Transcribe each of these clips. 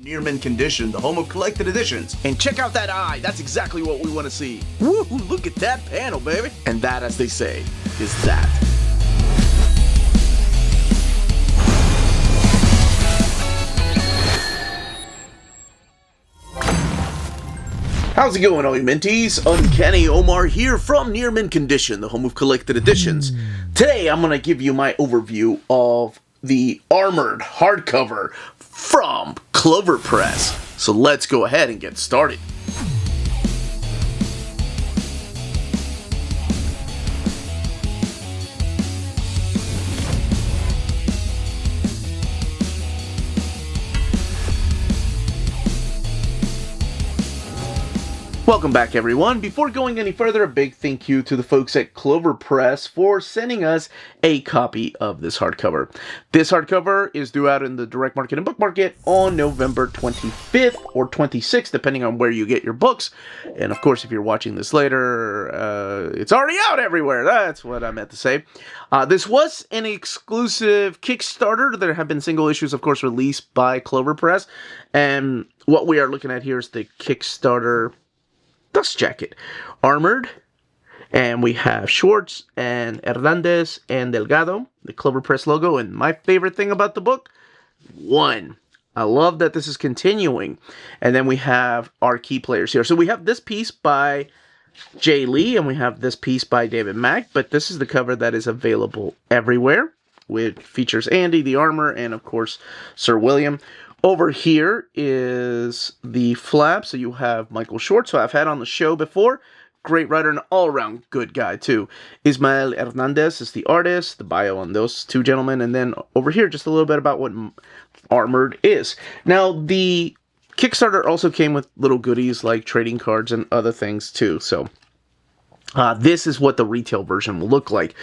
Near mint condition, the home of collected editions. And check out that eye, that's exactly what we want to see. Woo, look at that panel, baby. And that, as they say, is that. How's it going, all you minties? Uncanny Omar here from Near Mint Condition, the home of collected editions. Today, I'm going to give you my overview of the Armored Hardcover from Clover Press. So let's go ahead and get started. Welcome back, everyone. Before going any further, a big thank you to the folks at Clover Press for sending us a copy of this hardcover. This hardcover is due out in the direct market and book market on November 25th or 26th, depending on where you get your books. And of course, if you're watching this later, it's already out everywhere. That's what I meant to say. This was an exclusive Kickstarter. There have been single issues, of course, released by Clover Press. And what we are looking at here is the Kickstarter dust jacket. Armored, and we have Schwartz and Hernández and Delgado, the Clover Press logo. And my favorite thing about the book, one, I love that this is continuing. And then we have our key players here. So we have this piece by Jay Lee, and we have this piece by David Mack, but this is the cover that is available everywhere, which features Andy, the armor, and of course, Sir William. Over here is the flap, so you have Michael Schwartz, who I've had on the show before. Great writer and all-around good guy, too. Ismael Hernández is the artist, the bio on those two gentlemen. And then over here, just a little bit about what Armored is. Now, the Kickstarter also came with little goodies like trading cards and other things, too. So this is what the retail version will look like.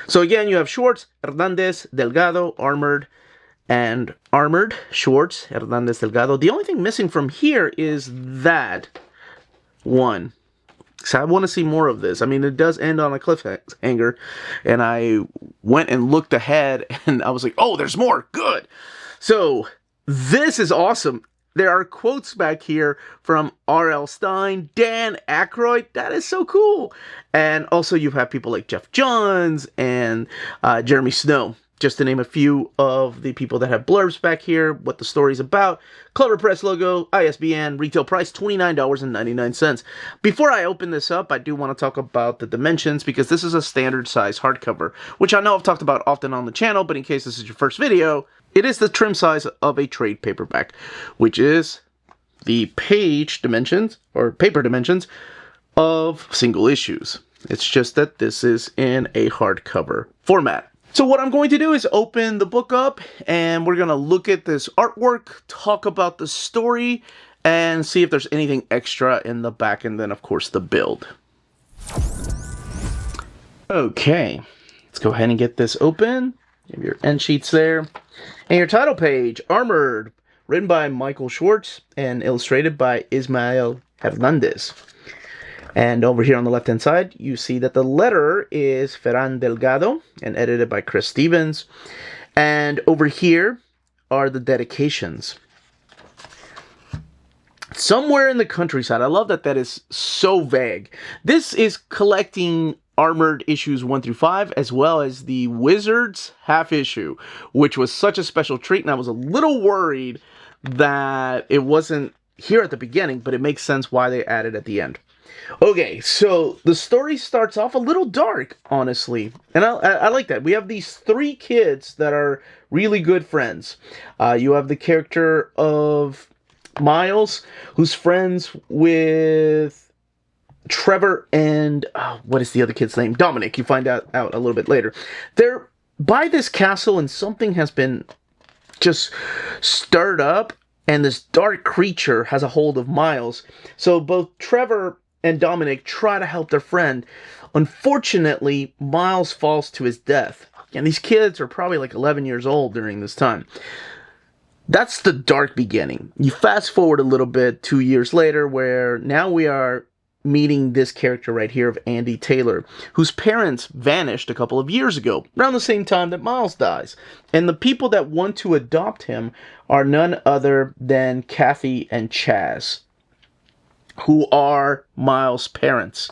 So again, you have Schwartz, Hernández, Delgado, Armored, and Armored, Schwartz, Hernández, Delgado. The only thing missing from here is that one. So I want to see more of this. I mean, it does end on a cliffhanger, and I went and looked ahead, and I was like, oh, there's more. Good. So this is awesome. There are quotes back here from R.L. Stine, Dan Aykroyd. That is so cool. And also you have people like Jeff Johns and Jeremy Snow, just to name a few of the people that have blurbs back here, what the story's about. Clover Press logo, ISBN, retail price $29.99. Before I open this up, I do want to talk about the dimensions, because this is a standard size hardcover, which I know I've talked about often on the channel, but in case this is your first video, it is the trim size of a trade paperback, which is the page dimensions, or paper dimensions, of single issues. It's just that this is in a hardcover format. So what I'm going to do is open the book up, and we're going to look at this artwork, talk about the story, and see if there's anything extra in the back, and then, of course, the build. Okay, let's go ahead and get this open. You have your end sheets there. And your title page, Armored, written by Michael Schwartz and illustrated by Ismael Hernández. And over here on the left-hand side, you see that the letterer is Ferran Delgado and edited by Chris Stevens. And over here are the dedications. Somewhere in the countryside. I love that that is so vague. This is collecting Armored issues 1 through 5, as well as the Wizards half issue, which was such a special treat. And I was a little worried that it wasn't here at the beginning, but it makes sense why they added at the end. Okay, so the story starts off a little dark, honestly, and I like that. We have these 3 kids that are really good friends. You have the character of Miles, who's friends with Trevor and, what is the other kid's name? Dominic. You find out a little bit later. They're by this castle, and something has been just stirred up, and this dark creature has a hold of Miles. So both Trevor and Dominic try to help their friend. Unfortunately, Miles falls to his death. And these kids are probably like 11 years old during this time. That's the dark beginning. You fast forward a little bit, 2 years later, where now we are meeting this character right here of Andy Taylor, whose parents vanished a couple of years ago, around the same time that Miles dies. And the people that want to adopt him are none other than Kathy and Chaz, who are Miles' parents.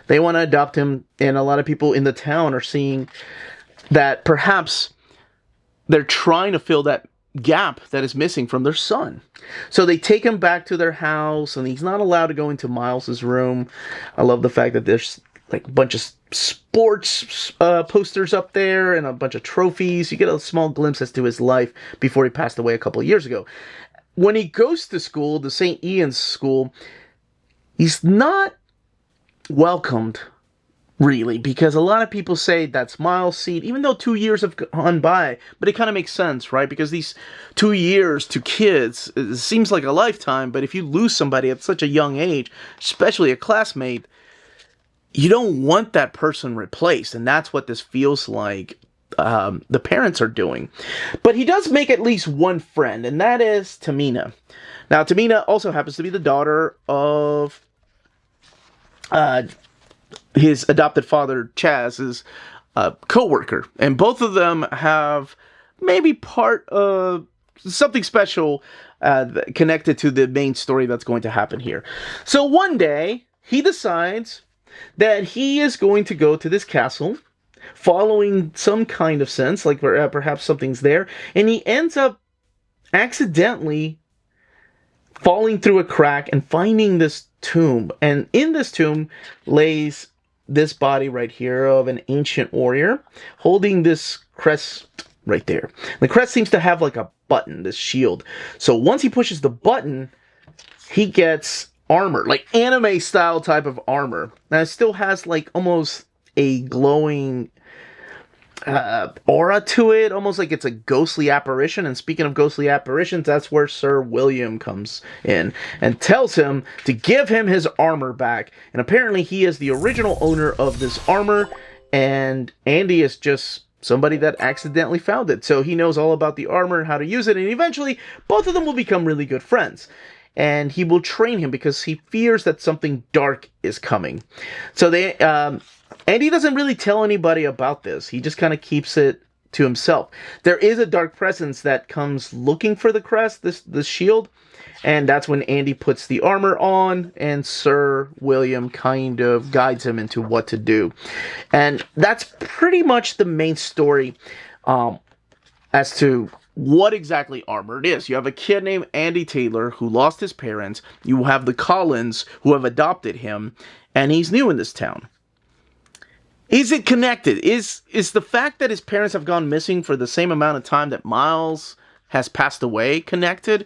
They want to adopt him, and a lot of people in the town are seeing that perhaps they're trying to fill that gap that is missing from their son. So they take him back to their house, and he's not allowed to go into Miles's room. I love the fact that there's like a bunch of sports posters up there and a bunch of trophies. You get a small glimpse as to his life before he passed away a couple of years ago. When he goes to school, the St. Ian's school, he's not welcomed, really, because a lot of people say that's Miles' seat, even though 2 years have gone by. But it kind of makes sense, right? Because these 2 years to kids, it seems like a lifetime, but if you lose somebody at such a young age, especially a classmate, you don't want that person replaced, and that's what this feels like the parents are doing. But he does make at least one friend, and that is Tamina. Now, Tamina also happens to be the daughter of his adopted father, Chaz's co-worker. And both of them have maybe part of something special connected to the main story that's going to happen here. So one day, he decides that he is going to go to this castle, following some kind of sense, like perhaps something's there, and he ends up accidentally falling through a crack and finding this tomb. And in this tomb lays this body right here of an ancient warrior holding this crest right there. The crest seems to have like a button, this shield. So once he pushes the button, he gets armor, like anime style type of armor. Now it still has like almost a glowing aura to it, almost like it's a ghostly apparition. And speaking of ghostly apparitions, that's where Sir William comes in and tells him to give him his armor back. And apparently he is the original owner of this armor, and Andy is just somebody that accidentally found it. So he knows all about the armor and how to use it, and eventually both of them will become really good friends. And he will train him because he fears that something dark is coming. So they Andy doesn't really tell anybody about this. He just kind of keeps it to himself. There is a dark presence that comes looking for the crest, this shield, and that's when Andy puts the armor on, and Sir William kind of guides him into what to do. And that's pretty much the main story as to what exactly Armored is. You have a kid named Andy Taylor who lost his parents. You have the Collins who have adopted him, and he's new in this town. Is it connected? Is the fact that his parents have gone missing for the same amount of time that Miles has passed away connected?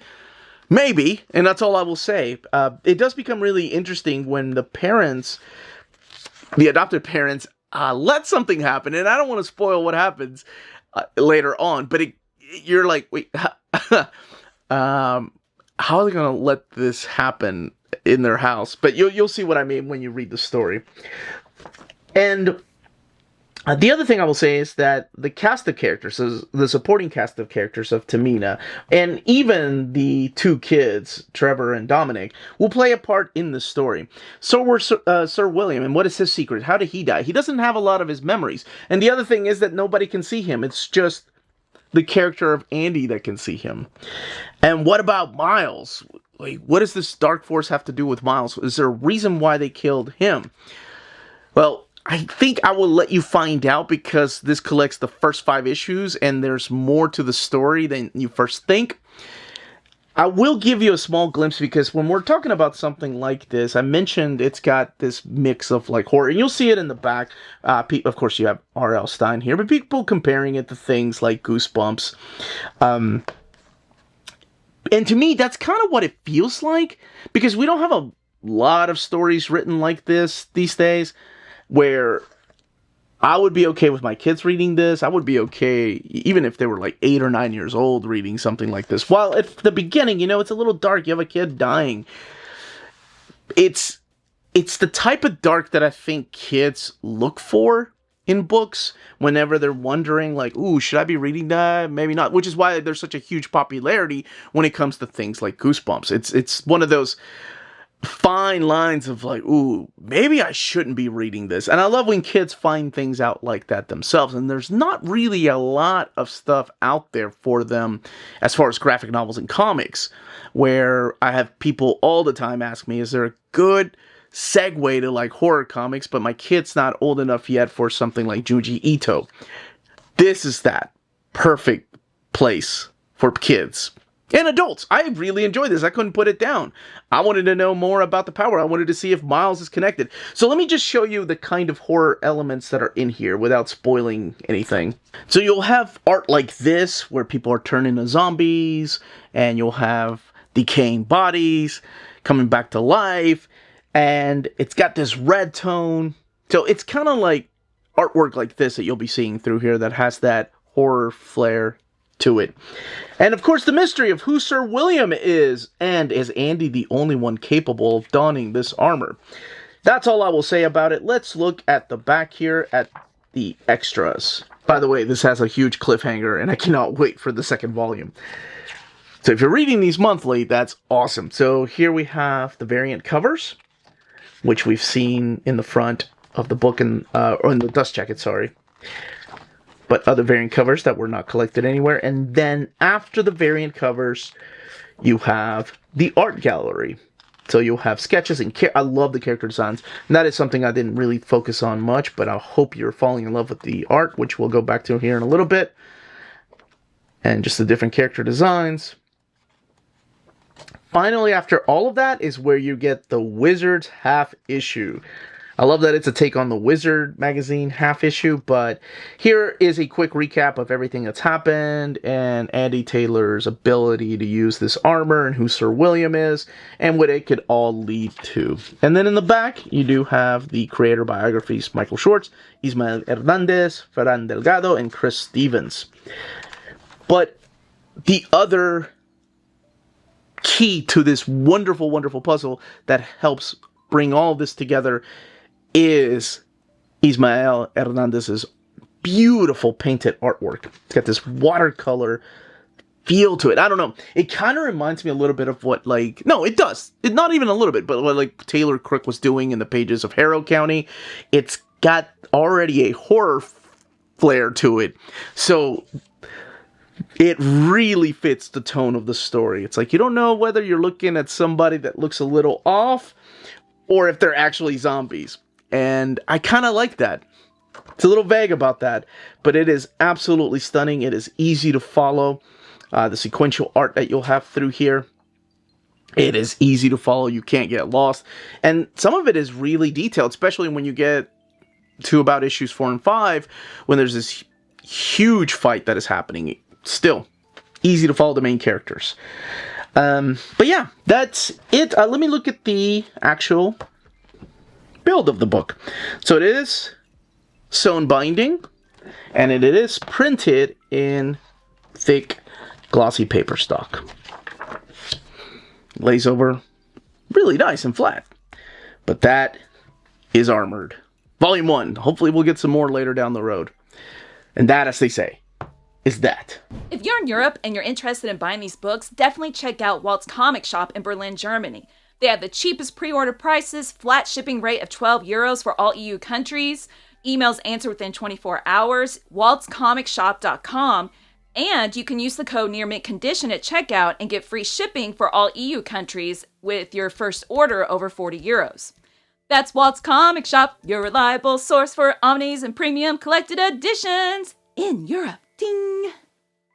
Maybe, and that's all I will say. It does become really interesting when the parents, the adopted parents, let something happen, and I don't want to spoil what happens later on, but you're like, wait, how are they going to let this happen in their house? But you'll see what I mean when you read the story. And the other thing I will say is that the cast of characters, the supporting cast of characters of Tamina, and even the two kids, Trevor and Dominic, will play a part in the story. So will Sir William, and what is his secret? How did he die? He doesn't have a lot of his memories. And the other thing is that nobody can see him. It's just the character of Andy that can see him. And what about Miles? Like, what does this dark force have to do with Miles? Is there a reason why they killed him? Well, I think I will let you find out, because this collects the first 5 issues and there's more to the story than you first think. I will give you a small glimpse, because when we're talking about something like this, I mentioned it's got this mix of like horror, and you'll see it in the back. Of course, you have R.L. Stine here, but people comparing it to things like Goosebumps. And to me, that's kind of what it feels like, because we don't have a lot of stories written like this these days, where I would be okay with my kids reading this. I would be okay, even if they were like 8 or 9 years old, reading something like this. While at the beginning, it's a little dark. You have a kid dying. It's the type of dark that I think kids look for in books whenever they're wondering, like, ooh, should I be reading that? Maybe not. Which is why there's such a huge popularity when it comes to things like Goosebumps. It's one of those fine lines of like, ooh, maybe I shouldn't be reading this. And I love when kids find things out like that themselves. And there's not really a lot of stuff out there for them as far as graphic novels and comics, where I have people all the time ask me, is there a good segue to like horror comics, but my kid's not old enough yet for something like Junji Ito. This is that perfect place for kids. And adults. I really enjoyed this. I couldn't put it down. I wanted to know more about the power. I wanted to see if Miles is connected. So let me just show you the kind of horror elements that are in here without spoiling anything. So you'll have art like this, where people are turning into zombies, and you'll have decaying bodies coming back to life, and it's got this red tone. So it's kind of like artwork like this that you'll be seeing through here that has that horror flair to it. And of course the mystery of who Sir William is, and is Andy the only one capable of donning this armor? That's all I will say about it. Let's look at the back here at the extras. By the way, this has a huge cliffhanger and I cannot wait for the second volume. So if you're reading these monthly, that's awesome. So here we have the variant covers, which we've seen in the front of the book, or in the dust jacket, sorry. But other variant covers that were not collected anywhere. And then after the variant covers, you have the art gallery. So you'll have sketches and I love the character designs. And that is something I didn't really focus on much, but I hope you're falling in love with the art, which we'll go back to here in a little bit. And just the different character designs. Finally, after all of that is where you get the Wizards half issue. I love that it's a take on the Wizard magazine half issue, but here is a quick recap of everything that's happened and Andy Taylor's ability to use this armor and who Sir William is and what it could all lead to. And then in the back, you do have the creator biographies, Michael Schwartz, Ismael Hernández, Ferran Delgado, and Chris Stevens. But the other key to this wonderful, wonderful puzzle that helps bring all of this together is Ismael Hernández's beautiful painted artwork. It's got this watercolor feel to it. I don't know. It kind of reminds me a little bit of what, like... No, it does. It, not even a little bit, but what, like, Taylor Crook was doing in the pages of Harrow County. It's got already a horror flair to it. So it really fits the tone of the story. It's like, you don't know whether you're looking at somebody that looks a little off or if they're actually zombies. And I kind of like that. It's a little vague about that, but it is absolutely stunning. It is easy to follow. The sequential art that you'll have through here, it is easy to follow. You can't get lost. And some of it is really detailed, especially when you get to about issues 4 and 5, when there's this huge fight that is happening. Still, easy to follow the main characters. But yeah, that's it. Let me look at the actual build of the book. So it is sewn binding, and it is printed in thick, glossy paper stock. Lays over really nice and flat. But that is Armored. Volume 1. Hopefully we'll get some more later down the road. And that, as they say, is that. If you're in Europe and you're interested in buying these books, definitely check out Walt's Comic Shop in Berlin, Germany. They have the cheapest pre-order prices, flat shipping rate of €12 for all EU countries, emails answered within 24 hours, waltscomicshop.com, and you can use the code nearmintcondition at checkout and get free shipping for all EU countries with your first order over €40. That's Walt's Comic Shop, your reliable source for omnis and premium collected editions in Europe. Ding!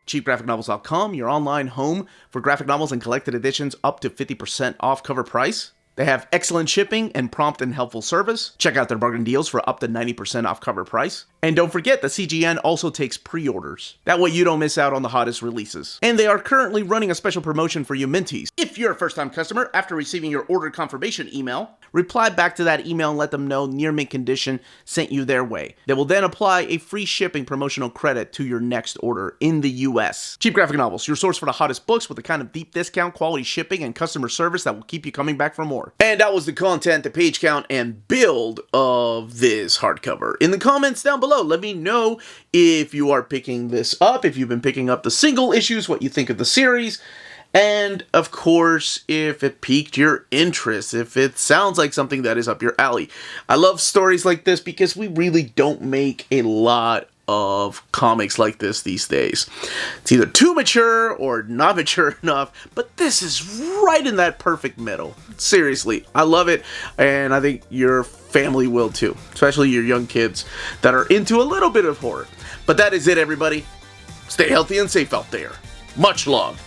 CheapGraphicNovels.com, your online home for graphic novels and collected editions up to 50% off cover price. They have excellent shipping and prompt and helpful service. Check out their bargain deals for up to 90% off cover price. And don't forget that CGN also takes pre-orders. That way you don't miss out on the hottest releases. And they are currently running a special promotion for you Minties. If you're a first-time customer, after receiving your order confirmation email, reply back to that email and let them know Near Mint Condition sent you their way. They will then apply a free shipping promotional credit to your next order in the US. Cheap Graphic Novels, your source for the hottest books with the kind of deep discount, quality shipping, and customer service that will keep you coming back for more. And that was the content, the page count, and build of this hardcover. In the comments down below, let me know if you are picking this up, if you've been picking up the single issues, what you think of the series, And of course, if it piqued your interest, if it sounds like something that is up your alley. I love stories like this because we really don't make a lot of comics like this these days. It's either too mature or not mature enough, but this is right in that perfect middle. Seriously, I love it, and I think your family will too, especially your young kids that are into a little bit of horror. But that is it, everybody. Stay healthy and safe out there. Much love.